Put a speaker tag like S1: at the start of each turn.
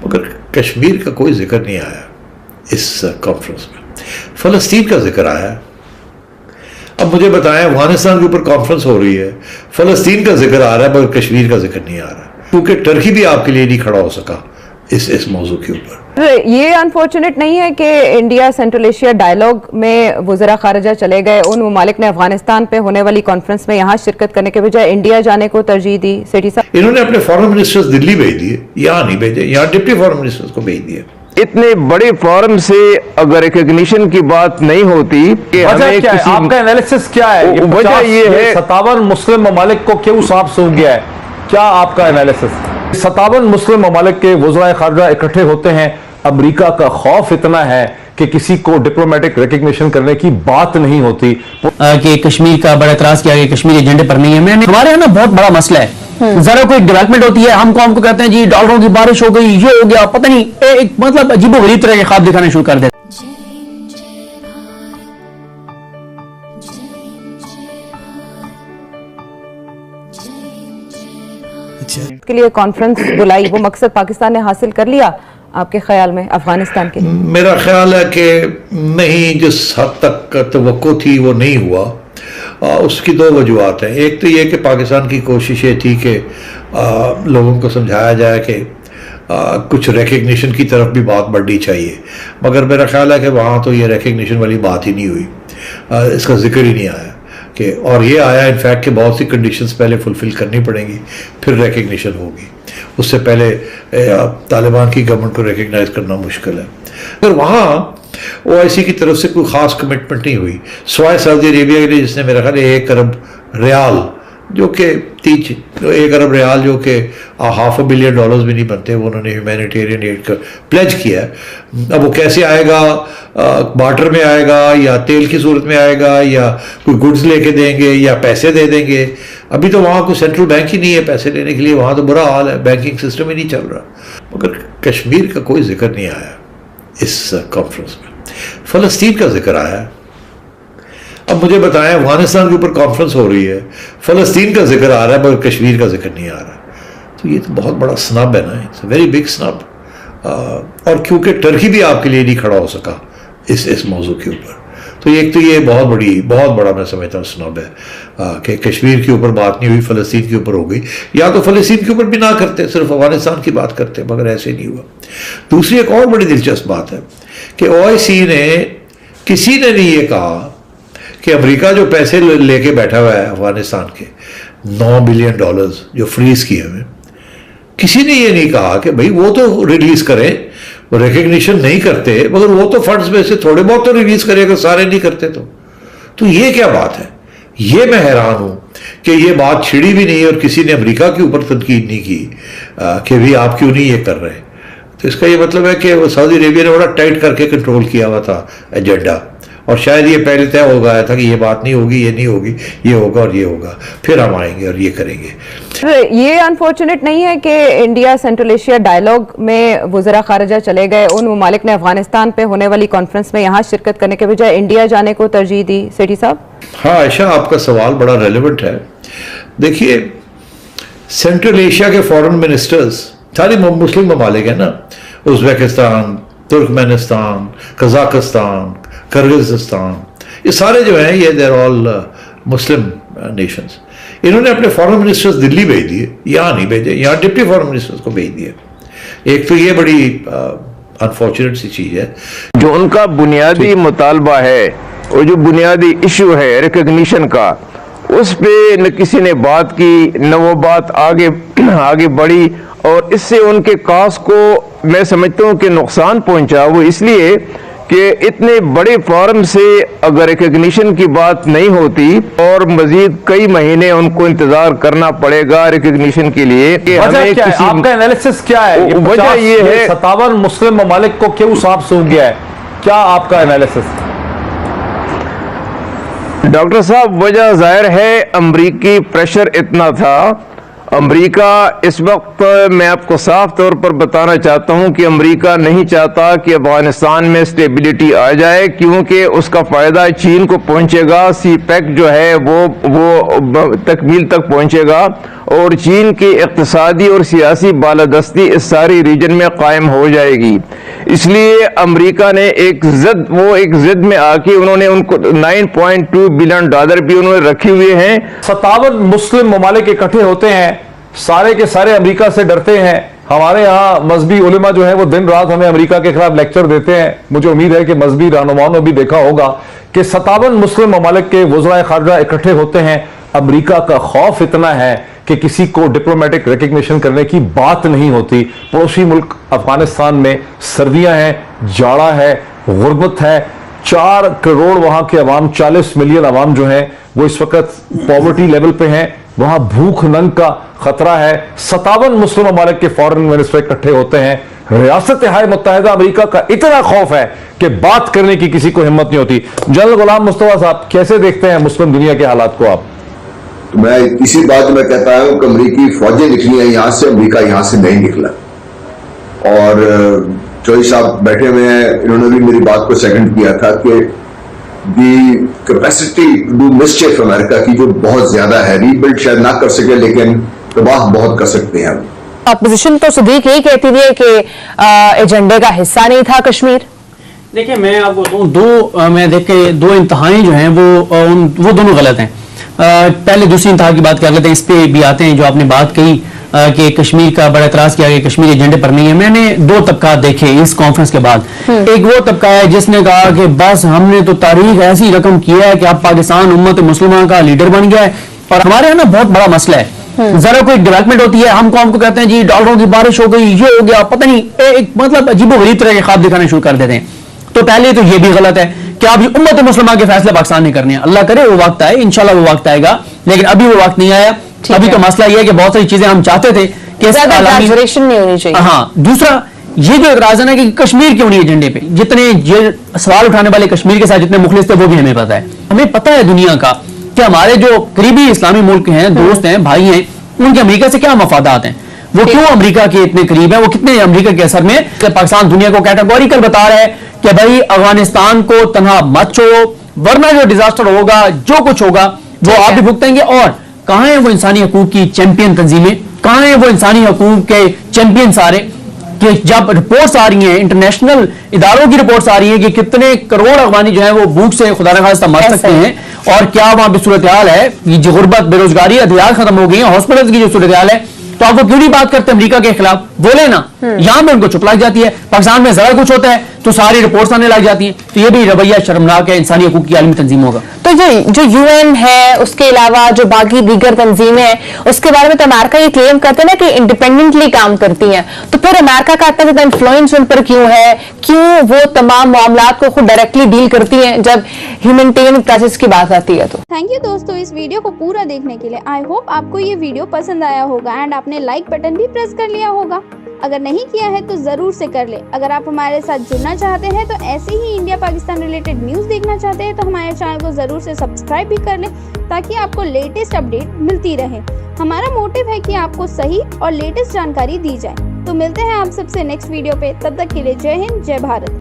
S1: مگر کشمیر کا کوئی ذکر نہیں آیا اس کانفرنس میں. فلسطین کا ذکر آیا. اب مجھے بتائیں افغانستان کے اوپر کانفرنس ہو رہی ہے, فلسطین کا ذکر آ رہا ہے مگر کشمیر کا ذکر نہیں آ رہا, کیونکہ ٹرکی بھی آپ کے لیے نہیں کھڑا ہو سکا اس موضوع کے اوپر.
S2: یہ انفارچونیٹ نہیں ہے کہ انڈیا سینٹرل ایشیا ڈائیلاگ میں وزراء خارجہ چلے گئے, ان ممالک نے افغانستان پہ ہونے والی کانفرنس میں یہاں شرکت کرنے کے بجائے انڈیا جانے کو ترجیح دی؟ سیٹھی صاحب,
S1: انہوں نے اپنے فارن منسٹرز دلی بھیج دیے, یہاں نہیں بھیجے, یہاں ڈپٹی فارن منسٹرز کو بھیج دیے.
S3: اتنے بڑے فورم سے اگر ریکگنیشن کی بات نہیں ہوتی کہ ہمیں کسی,
S4: آپ کا انالیسس کیا ہے؟
S3: وجہ یہ ہے
S4: 57 مسلم ممالک کو کیوں سانپ سونپ گیا ہے, کیا آپ کا انالیسس؟ 57 مسلم ممالک کے وزرائے خارجہ اکٹھے ہوتے ہیں, امریکہ کا خوف اتنا ہے کہ کسی کو ڈپلومیٹک ریکگنیشن کرنے کی بات نہیں ہوتی
S5: کہ کشمیر کا بڑا اعتراض کیا کہ کشمیر ایجنڈے پر نہیں ہے. ہمارے یہاں نا بہت بڑا مسئلہ ہے, ذرا کوئی ڈیولپمنٹ ہوتی ہے ہم قوم کو کہتے ہیں جی ڈالروں کی بارش ہو گئی, یہ ہو گیا, پتہ نہیں ایک مطلب عجیب و غریب طرح کے خواب دکھانے شروع کر دیتے.
S2: کے لیے کانفرنس بلائی, وہ مقصد پاکستان نے حاصل کر لیا آپ کے خیال میں افغانستان کے لیے؟
S1: میرا خیال ہے کہ نہیں, جس حد تک توقع تھی وہ نہیں ہوا. اس کی دو وجوہات ہیں. ایک تو یہ کہ پاکستان کی کوشش یہ تھی کہ لوگوں کو سمجھایا جائے کہ کچھ ریکگنیشن کی طرف بھی بات بڑھنی چاہیے, مگر میرا خیال ہے کہ وہاں تو یہ ریکگنیشن والی بات ہی نہیں ہوئی, اس کا ذکر ہی نہیں آیا. کہ اور یہ آیا انفیکٹ کہ بہت سی کنڈیشنز پہلے فلفل کرنی پڑیں گی پھر ریکگنیشن ہوگی, اس سے پہلے طالبان کی گورنمنٹ کو ریکگنائز کرنا مشکل ہے. اگر وہاں او آئی سی کی طرف سے کوئی خاص کمٹمنٹ نہیں ہوئی سوائے سعودی عربیہ کے لیے, جس نے میرا خیال ہے 1 ارب ریال جو کہ 1 ارب ریال جو کہ $500 ملین بھی نہیں بنتے, وہ انہوں نے ہیومینیٹیرین ایڈ کا پلیج کیا ہے. اب وہ کیسے آئے گا, بارٹر میں آئے گا یا تیل کی صورت میں آئے گا یا کوئی گڈز لے کے دیں گے یا پیسے دے دیں گے؟ ابھی تو وہاں کوئی سینٹرل بینک ہی نہیں ہے پیسے لینے کے لیے, وہاں تو برا حال ہے, بینکنگ سسٹم ہی نہیں چل رہا. مگر کشمیر کا کوئی ذکر نہیں آیا اس کانفرنس میں. فلسطین کا ذکر آیا. اب مجھے بتائیں افغانستان کے اوپر کانفرنس ہو رہی ہے, فلسطین کا ذکر آ رہا ہے مگر کشمیر کا ذکر نہیں آ رہا, تو یہ تو بہت بڑا سنب ہے نا, اٹس اے ویری بگ سنب. اور کیونکہ ٹرکی بھی آپ کے لیے نہیں کھڑا ہو سکا اس موضوع کے اوپر, تو ایک تو یہ بہت بڑا میں سمجھتا ہوں سنب ہے کہ کشمیر کے اوپر بات نہیں ہوئی, فلسطین کے اوپر ہو گئی. یا تو فلسطین کے اوپر بھی نہ کرتے, صرف افغانستان کی بات کرتے, مگر ایسے نہیں ہوا. دوسری ایک اور بڑی دلچسپ بات ہے کہ او آئی سی نے کسی نے نہیں یہ کہا کہ امریکہ جو پیسے لے کے بیٹھا ہوا ہے افغانستان کے $9 بلین جو فریز کیے ہوئے, کسی نے یہ نہیں کہا کہ بھئی وہ تو ریلیز کریں, وہ ریکگنیشن نہیں کرتے مگر وہ تو فنڈز میں سے تھوڑے بہت تو ریلیز کرے اگر سارے نہیں کرتے تو یہ کیا بات ہے؟ یہ میں حیران ہوں کہ یہ بات چھڑی بھی نہیں اور کسی نے امریکہ کے اوپر تنقید نہیں کی کہ بھی آپ کیوں نہیں یہ کر رہے. تو اس کا یہ مطلب ہے کہ سعودی عربیہ نے بڑا ٹائٹ کر کے کنٹرول کیا ہوا تھا ایجنڈا, اور شاید یہ پہلے طے ہو گیا تھا کہ یہ بات نہیں ہوگی, یہ نہیں ہوگی, یہ ہوگا اور یہ ہوگا, پھر ہم آئیں گے اور یہ کریں گے.
S2: یہ انفارچونیٹ نہیں ہے کہ انڈیا سینٹرل ایشیا ڈائیلاگ میں وزراء خارجہ چلے گئے, ان ممالک نے افغانستان پہ ہونے والی کانفرنس میں یہاں شرکت کرنے کے بجائے انڈیا جانے کو ترجیح دی؟ سیٹھی صاحب.
S1: ہاں عائشہ, آپ کا سوال بڑا ریلیونٹ ہے. دیکھیے سینٹرل ایشیا کے فارن منسٹرز سارے مسلم ممالک ہیں نا, ازبیکستان, ترکمانستان, قزاقستان, کرغزستان, یہ سارے جو ہیں یہ دیر آل مسلم نیشنز. انہوں نے اپنے فارن منسٹرز دلی بھیج دیے, یہاں نہیں بھیجے, یہاں ڈپٹی فارن منسٹرز کو بھیج دیے. ایک تو یہ بڑی انفارچونیٹ سی چیز ہے.
S3: جو ان کا بنیادی مطالبہ ہے اور جو بنیادی ایشو ہے ریکگنیشن کا, اس پہ نہ کسی نے بات کی, نہ وہ بات آگے بڑھی, اور اس سے ان کے کاز کو میں سمجھتا ہوں کہ نقصان پہنچا. وہ اس لیے کہ اتنے بڑے فورم سے اگر ریکگنیشن کی بات نہیں ہوتی اور مزید کئی مہینے ان کو انتظار کرنا پڑے گا ریکگنیشن کے لیے.
S4: آپ کا انالیسس کیا ہے؟
S3: وجہ یہ ہے
S4: 57 مسلم ممالک کو کیوں سانپ سونپ گیا ہے, کیا آپ کا انالیسس؟
S3: ڈاکٹر صاحب وجہ ظاہر ہے امریکی پریشر اتنا تھا, امریکہ اس وقت میں آپ کو صاف طور پر بتانا چاہتا ہوں کہ امریکہ نہیں چاہتا کہ افغانستان میں اسٹیبلٹی آ جائے، کیونکہ اس کا فائدہ چین کو پہنچے گا، سی پیک جو ہے وہ تکمیل تک پہنچے گا، اور چین کی اقتصادی اور سیاسی بالادستی اس ساری ریجن میں قائم ہو جائے گی۔ اس لیے امریکہ نے ایک ضد میں آ کے انہوں نے ان کو $9.2 بلین بھی انہوں نے رکھے ہوئے ہیں۔
S4: 57 مسلم ممالک اکٹھے ہوتے ہیں، سارے کے سارے امریکہ سے ڈرتے ہیں۔ ہمارے ہاں مذہبی علماء جو ہیں وہ دن رات ہمیں امریکہ کے خلاف لیکچر دیتے ہیں۔ مجھے امید ہے کہ مذہبی رہنماؤں نے بھی دیکھا ہوگا کہ 57 مسلم ممالک کے وزرائے خارجہ اکٹھے ہوتے ہیں۔ امریکہ کا خوف اتنا ہے کہ کسی کو ڈپلومیٹک ریکگنیشن کرنے کی بات نہیں ہوتی۔ پڑوسی ملک افغانستان میں سردیاں ہیں، جاڑا ہے، غربت ہے، 4 کروڑ وہاں کے عوام، 40 ملین عوام جو ہیں وہ اس وقت پاورٹی لیول پہ ہیں، وہاں بھوک ننگ کا خطرہ ہے۔ 57 مسلم ممالک کے فارن منسٹر اکٹھے ہوتے ہیں۔ ریاستہائے متحدہ امریکہ کا اتنا خوف ہے کہ بات کرنے کی کسی کو ہمت نہیں ہوتی۔ جنرل غلام مصطفیٰ صاحب، کیسے دیکھتے ہیں مسلم دنیا کے حالات کو آپ؟
S6: میں اسی بات میں کہتا ہوں کہ امریکی فوجیں نکلی ہیں یہاں سے، امریکہ یہاں سے نہیں نکلا۔ اور چوئی صاحب بیٹھے ہوئے ہیں، انہوں نے بھی میری بات کو سیکنڈ کیا تھا کہ the capacity to do mischief امریکہ کی جو بہت زیادہ ہے، ری بلڈ شاید نہ کر سکے لیکن تباہ بہت کر سکتے ہیں۔
S7: اپوزیشن تو صدیق یہی کہتی ہے کہ ایجنڈے کا حصہ نہیں تھا کشمیر۔
S5: دیکھیں میں آپ کو دو انتہائی جو ہیں وہ دونوں غلط ہیں۔ پہلے دوسری انتہا کی بات کر لیتے ہیں، اس پہ بھی آتے ہیں جو آپ نے بات کہی کہ کشمیر کا بڑا اعتراض کیا کہ کشمیر ایجنڈے پر نہیں ہے۔ میں نے 2 طبقات دیکھے اس کانفرنس کے بعد۔ ایک وہ طبقہ ہے جس نے کہا کہ بس ہم نے تو تاریخ ایسی رقم کیا ہے کہ اب پاکستان امت مسلمہ کا لیڈر بن گیا ہے، اور ہمارے یہاں نا بہت بڑا مسئلہ ہے، ذرا کوئی ڈیولپمنٹ ہوتی ہے ہم قوم کو کہتے ہیں جی ڈالروں کی بارش ہو گئی، یہ ہو گیا، پتہ نہیں ایک مطلب عجیب و غریب طرح کے خواب دکھانے شروع کر دیتے ہیں۔ تو پہلے تو یہ بھی غلط ہے کہ اب امت مسلمہ کے فیصلے پاکستان نے کرنے ہیں۔ اللہ کرے وہ وقت آئے، انشاءاللہ وہ وقت آئے گا، لیکن ابھی وہ وقت نہیں آیا۔ ابھی تو مسئلہ یہ ہے کہ بہت ساری چیزیں ہم چاہتے تھے کہ
S7: نہیں ہونی چاہیے۔
S5: ہاں، دوسرا یہ جو اعتراض ہے کہ کشمیر کیوں نہیں ایجنڈے پہ، جتنے سوال اٹھانے والے کشمیر کے ساتھ جتنے مخلص تھے وہ بھی ہمیں پتہ ہے۔ ہمیں پتہ ہے دنیا کا کہ ہمارے جو قریبی اسلامی ملک ہیں، دوست ہیں، بھائی ہیں، ان کے امریکہ سے کیا مفادات ہیں، وہ کیوں امریکہ کے اتنے قریب ہیں، وہ کتنے امریکہ کے اثر میں پاکستان دنیا کو کیٹیگوریکل بتا رہا ہے کہ بھائی افغانستان کو تنہا مت چھوڑو، ورنہ جو ڈیزاسٹر ہوگا، جو کچھ ہوگا وہ آپ بھی بھگتیں گے۔ اور کہاں ہیں وہ انسانی حقوق کی چیمپئن تنظیمیں، کہاں ہیں وہ انسانی حقوق کے چیمپئن سارے، کہ جب رپورٹس آ رہی ہیں، انٹرنیشنل اداروں کی رپورٹس آ رہی ہیں کہ کتنے کروڑ افغانی جو ہیں وہ بھوک سے خدا نخواستہ مر سکتے ہیں، اور کیا وہاں پہ صورتحال ہے، یہ جو غربت، بے روزگاری، ادویات ختم ہو گئی ہیں، ہاسپٹلز کی جو صورتحال ہے، تو آپ وہ کیوں نہیں بات کرتے امریکہ کے خلاف؟ بولے نا، یہاں پہ ان کو چپ لگ جاتی ہے۔ پاکستان میں ذرا کچھ ہوتا ہے تو ساری رپورٹس آنے لگ جاتی ہیں، تو یہ بھی رویہ شرمناک ہے انسانی حقوق کی عالمی تنظیموں کا۔
S7: تو جو UN ہے، اس کے علاوہ جو باقی دیگر تنظیمیں ہیں، اس کے بارے میں تو امریکہ یہ کلیم کرتے ہیں نا کہ انڈیپینڈنٹلی کام کرتی ہیں، تو پھر امریکہ کا اتنا زیادہ انفلوئنس ان پر کیوں ہے؟ کیوں وہ تمام معاملات کو خود ڈائریکٹلی ڈیل کرتی ہیں جب ہیومینٹیرین کرائسس کی بات آتی ہے؟ تو
S8: تھینک یو دوستو اس ویڈیو کو پورا دیکھنے کے لیے۔ آئی ہوپ آپ کو یہ ویڈیو پسند آیا ہوگا اینڈ آپ نے لائک بٹن بھی پریس کر لیا ہوگا۔ اگر نہیں کیا ہے تو ضرور سے کر لیں۔ اگر آپ ہمارے ساتھ جڑنا چاہتے ہیں تو ایسے ہی انڈیا پاکستان ریلیٹڈ نیوز دیکھنا چاہتے ہیں تو ہمارے چینل کو ضرور سے سبسکرائب بھی کر لیں تاکہ آپ کو لیٹسٹ اپڈیٹ ملتی رہے۔ ہمارا موٹیو ہے کہ آپ کو صحیح اور لیٹسٹ جانکاری دی جائے۔ تو ملتے ہیں آپ سب سے نیکسٹ ویڈیو پہ، تب تک کے لیے جے ہند، جے بھارت۔